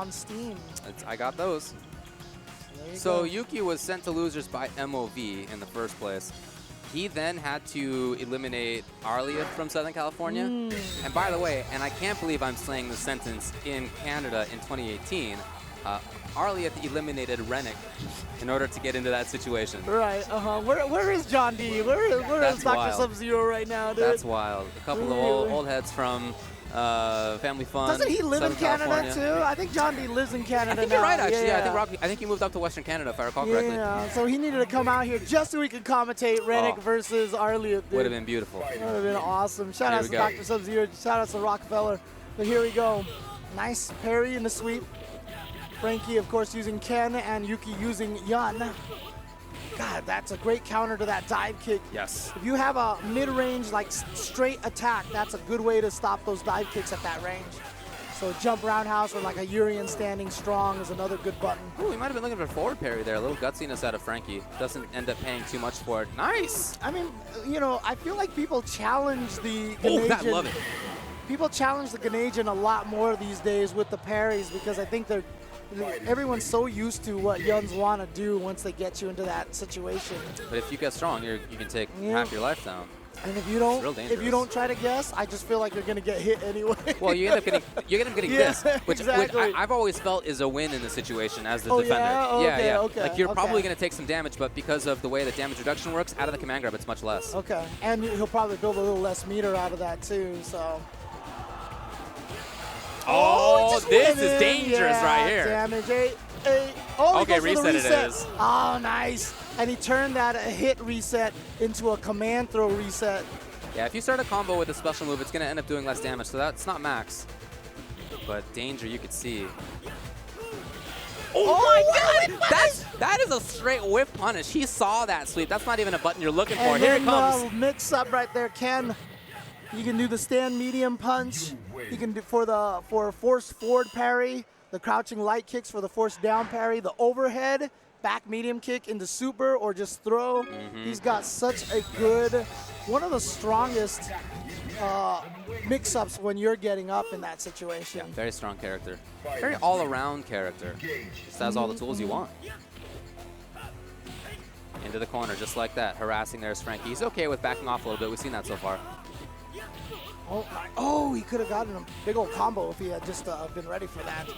on Steam. I got those. So Yuuki was sent to losers by MOV in the first place. He then had to eliminate Arlia from Southern California. And by the way, and I can't believe I'm saying this sentence in Canada in 2018, Arlia eliminated Rennick in order to get into that situation. Right, Where is John D? Where is Dr. Sub-Zero right now, dude? That's wild. A couple of old heads from Family Fun. Doesn't he live in Canada California too? I think John D lives in Canada I think now. you're right, actually. Yeah. I think he moved up to Western Canada, if I recall correctly. Yeah, so he needed to come out here just so he could commentate Rennick versus Arlia. Would have been beautiful. Would have been awesome. Shout out to Dr. Sub-Zero. Shout out to Rockefeller. But here we go. Nice parry in the sweep. Frankie, of course, using Ken, and Yuuki using Yun. God, that's a great counter to that dive kick. Yes. If you have a mid-range, like straight attack, that's a good way to stop those dive kicks at that range. So jump roundhouse or like a Urian standing strong is another good button. Ooh, he might have been looking for forward parry there. A little gutsiness out of Frankie. Doesn't end up paying too much for it. Nice. I mean, you know, I feel like people challenge the Ganadian. I love it. People challenge the Ganadian a lot more these days with the parries because I think everyone's so used to what Yuns want to do once they get you into that situation. But if you get strong, you can take half your life down. And if you don't try to guess, I just feel like you're gonna get hit anyway. Well, you end up getting this, which I've always felt is a win in the situation as the defender. Yeah? Okay, Like you're probably gonna take some damage, but because of the way the damage reduction works, out of the command grab, it's much less. Okay, and he'll probably build a little less meter out of that too. So. Oh, this is dangerous right here. Damage. Oh, okay, reset it is. Oh, nice. And he turned that hit reset into a command throw reset. Yeah, if you start a combo with a special move, it's going to end up doing less damage, so that's not max. But danger you could see. Oh my God! That is a straight whip punish. He saw that sweep. That's not even a button you're looking for. Here it comes. Mix up right there, Ken. You can do the stand medium punch. You can do for force forward parry, the crouching light kicks for the force down parry, the overhead, back medium kick into super or just throw. He's got such a good, one of the strongest mix-ups when you're getting up in that situation. Yeah, very strong character. Very all-around character. Just has all the tools you want. Into the corner, just like that. Harassing there's Frankie. He's okay with backing off a little bit. We've seen that so far. Oh, he could have gotten a big old combo if he had just been ready for that.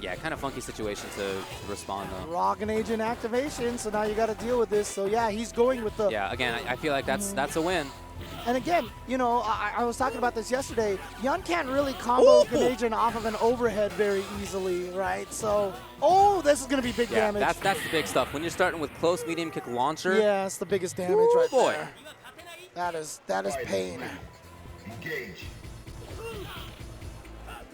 Yeah, kind of funky situation to respond, though. Rock and agent activation, so now you got to deal with this. So, yeah, he's going with the... Yeah, again, I feel like that's a win. And again, you know, I was talking about this yesterday. Yun can't really combo Ganadian off of an overhead very easily, right? So, this is going to be big damage. That's the big stuff. When you're starting with close medium kick launcher. Yeah, it's the biggest damage there. That is pain. Engage.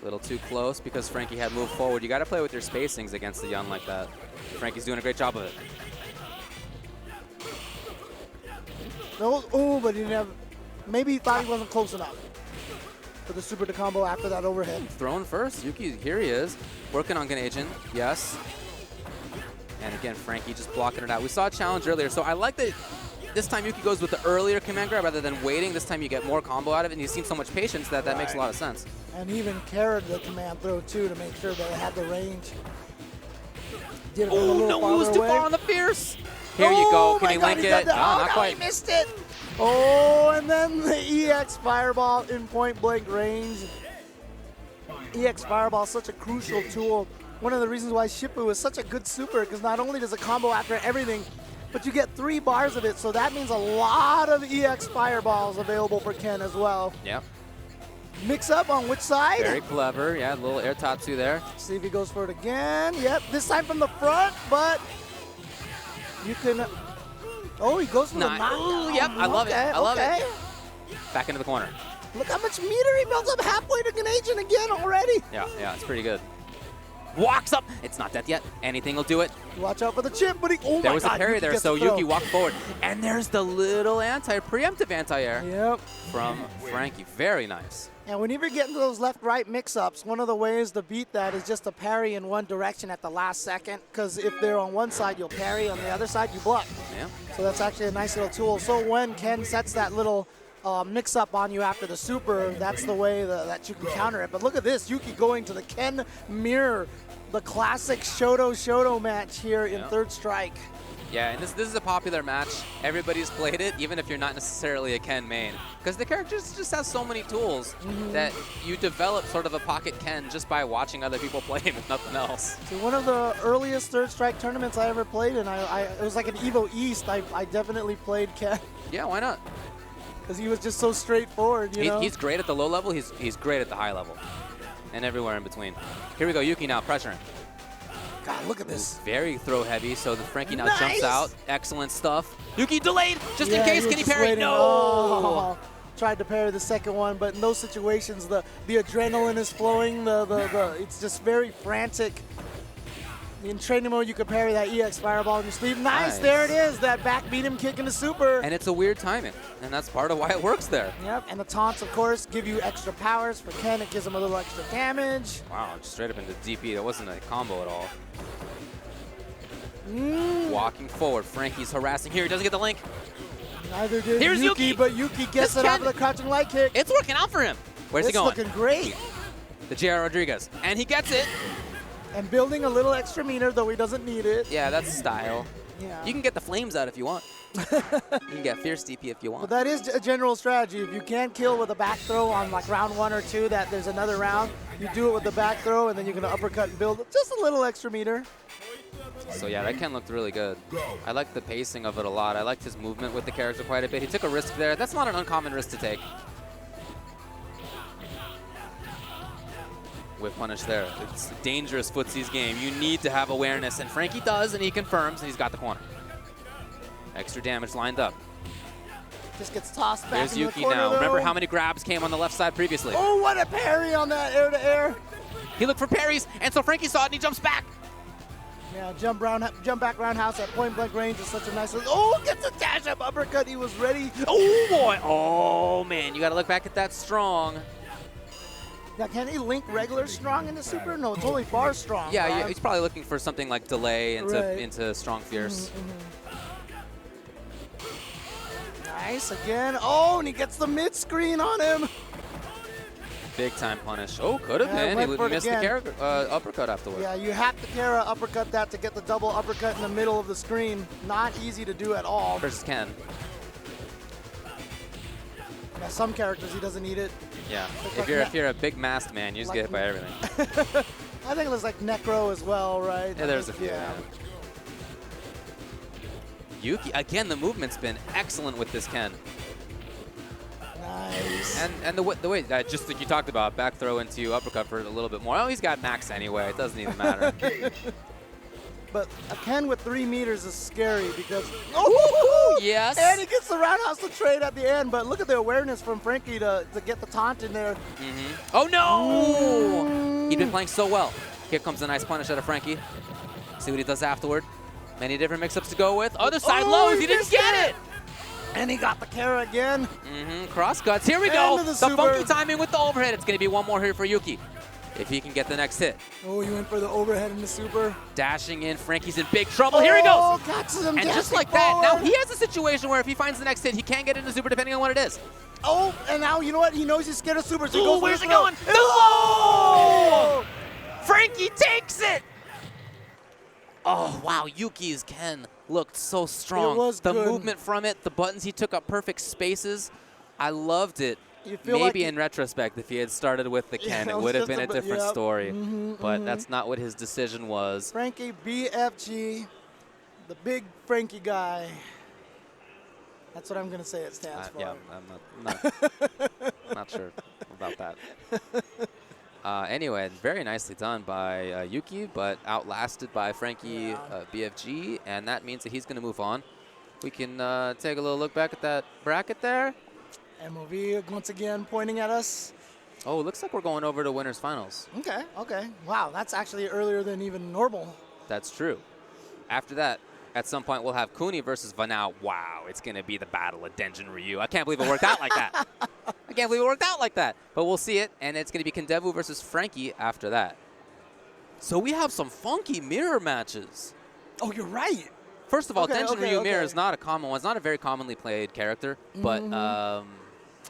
A little too close because Frankie had moved forward. You got to play with your spacings against the Yun like that. Frankie's doing a great job of it. Oh, but he didn't have. Maybe he thought he wasn't close enough for the super to combo after that overhead. Throwing first. Yuuki, here he is. Working on Ganadian. Yes. And again, Frankie just blocking it out. We saw a challenge earlier, so I like that. This time Yuuki goes with the earlier command grab rather than waiting. This time you get more combo out of it, and you seem so much patience that makes a lot of sense. And even carried the command throw, too, to make sure they had the range. Oh, no, he was too far on the fierce. Here you go. Can he link it? No, not quite. He missed it. Oh, and then the EX Fireball in point-blank range. EX Fireball is such a crucial tool. One of the reasons why Shippu is such a good super, because not only does it combo after everything, but you get 3 bars of it, so that means a lot of EX Fireballs available for Ken as well. Yep. Mix up on which side? Very clever. Yeah, a little air tatsu there. See if he goes for it again. Yep, this time from the front, but you can... Oh, he goes for the knockdown. Yep, I love it. I love it. Back into the corner. Look how much meter he builds up halfway to Ganadian again already. Yeah, it's pretty good. Walks up. It's not death yet. Anything will do it. Watch out for the chip, but there was a parry there, so Yuuki walked forward. And there's the little preemptive anti-air from Frankie. Very nice. And whenever you get into those left-right mix-ups, one of the ways to beat that is just to parry in one direction at the last second, because if they're on one side, you'll parry. On the other side, you block. Yeah. So that's actually a nice little tool. So when Ken sets that little mix-up on you after the super, that's the way that you can counter it. But look at this, Yuuki going to the Ken mirror the classic Shoto match here in Third Strike. Yeah, and this is a popular match. Everybody's played it, even if you're not necessarily a Ken main. Because the character just has so many tools that you develop sort of a pocket Ken just by watching other people play him, if nothing else. So one of the earliest Third Strike tournaments I ever played, and it was like an Evo East. I definitely played Ken. Yeah, why not? Because he was just so straightforward, you know? He's great at the low level. He's great at the high level. And everywhere in between. Here we go, Yuuki now pressuring. God, look at this. Very throw heavy, so the Frankie now Nice. jumps out. Excellent stuff. Yuuki delayed, just in Yeah, case. was Can he just parry? waiting. No! Oh, tried to parry the second one, but in those situations, the adrenaline is flowing. It's just very frantic. In training mode, you could parry that EX fireball in your sleeve. Nice, there it is. That back medium kick into super. And it's a weird timing, and that's part of why it works there. Yep, and the taunts, of course, give you extra powers. For Ken, it gives him a little extra damage. Wow, just straight up into DP. That wasn't a combo at all. Walking forward, Frankie's harassing here. He doesn't get the link. Neither did Here's Yuuki. but Yuuki gets it off of the crouching light kick. It's working out for him. Where's he going? It's looking great. The J.R. Rodriguez. And he gets it. And building a little extra meter, though he doesn't need it. Yeah, that's style. Yeah. You can get the flames out if you want. You can get fierce DP if you want. But that is a general strategy. If you can't kill with a back throw on like round 1 or 2, that there's another round, you do it with the back throw, and then you're going to uppercut and build just a little extra meter. So yeah, that Ken looked really good. I liked the pacing of it a lot. I liked his movement with the character quite a bit. He took a risk there. That's not an uncommon risk to take. Whip punish there. It's a dangerous footsies game. You need to have awareness, and Frankie does, and he confirms, and he's got the corner. Extra damage lined up. Just gets tossed back There's into Yuuki the corner, now. though. Remember how many grabs came on the left side previously? Oh, what a parry on that air-to-air. He looked for parries, and so Frankie saw it, and he jumps back. Yeah, jump back roundhouse at point-blank range is such a nice... Oh, gets a dash-up uppercut. He was ready. Oh, boy. Oh, man. You got to look back at that strong. Now, can he link regular strong into super? No, it's only bar strong. Yeah, right? he's probably looking for something like delay into, Right. into strong fierce. Nice, again. Oh, and he gets the mid-screen on him. Big time punish. Oh, could have Yeah, been. went He for it missed the again. character, uppercut afterwards. Yeah, you have to Kara uppercut that to get the double uppercut in the middle of the screen. Not easy to do at all. Versus Ken. Yeah, some characters he doesn't need it. Yeah. Like If you're a big masked man, you just get hit by everything. I think it was like Necro as well, right? Yeah, there's a few. Yeah. Yuuki, again, the movement's been excellent with this Ken. Nice. And the way, just like you talked about, back throw into uppercut for a little bit more. Oh, he's got max anyway. It doesn't even matter. But a Ken with 3 meters is scary because... Oh, yes. And he gets the roundhouse to trade at the end, but look at the awareness from Frankie to get the taunt in there. Oh, no! He'd been playing so well. Here comes a nice punish out of Frankie. See what he does afterward. Many different mix-ups to go with. Other side lows. He didn't get it. And he got the Kara again. Cross cuts. Here we go. And The super. funky timing with the overhead. It's going to be one more here for Yuuki. If he can get the next hit. Oh, he went for the overhead in the super. Dashing in. Frankie's in big trouble. Here he goes. Oh, catches him And just dashing like that, now forward. he has a situation where if he finds the next hit, he can get into super depending on what it is. Oh, and now you know what? He knows he's scared of super, so he Ooh, goes for where's the it throw. going? Oh! Frankie takes it! Oh, wow. Yuuki's Ken looked so strong. It was the good. movement from it, the buttons, he took up perfect spaces. I loved it. You feel Maybe like in retrospect, if he had started with the Ken, Yeah, it it would was have been a just a bit- different yep. story. But that's not what his decision was. FrankieBFG, the big Frankie guy. That's what I'm going to say it stands for. Yeah, I'm not sure about that. Anyway, very nicely done by Yuuki, but outlasted by FrankieBFG, and that means that he's going to move on. We can take a little look back at that bracket there. MOV once again pointing at us. Oh, it looks like we're going over to winners finals. Okay, okay. Wow, that's actually earlier than even normal. That's true. After that, at some point, we'll have Kuni versus Vanao. Wow, it's going to be the battle of Denjin Ryu. I can't believe it worked out like that. I can't believe it worked out like that. But we'll see it, and it's going to be Kendevu versus Frankie after that. So we have some funky mirror matches. Oh, you're right. First of all, Okay, Denjin Ryu mirror okay. is not a common one. It's not a very commonly played character, but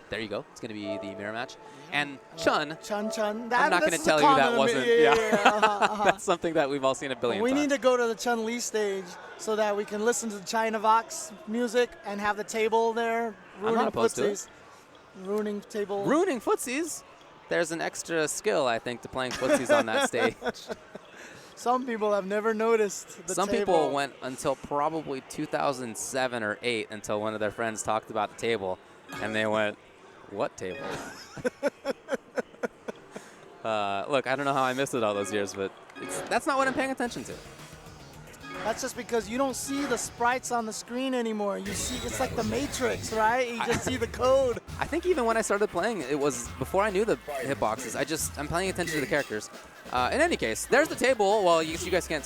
There you go. It's going to be the mirror match. And Chun, Chun. I'm not going to tell you that wasn't. That's something that we've all seen a billion We times. need to go to the Chun-Li stage so that we can listen to the China Vox music and have the table there. I'm not opposed to it. Ruining table. Ruining footsies. There's an extra skill, I think, to playing footsies on that stage. Some people have never noticed the Some table. people went until probably 2007 or 8 until one of their friends talked about the table, and they went, "What table?" Look, I don't know how I missed it all those years, but that's not what I'm paying attention to. That's just because you don't see the sprites on the screen anymore. You see, it's like the Matrix, right? You just see the code. I think even when I started playing, it was before I knew the hitboxes. I'm paying attention to the characters. In any case, there's the table. Well, you guys can't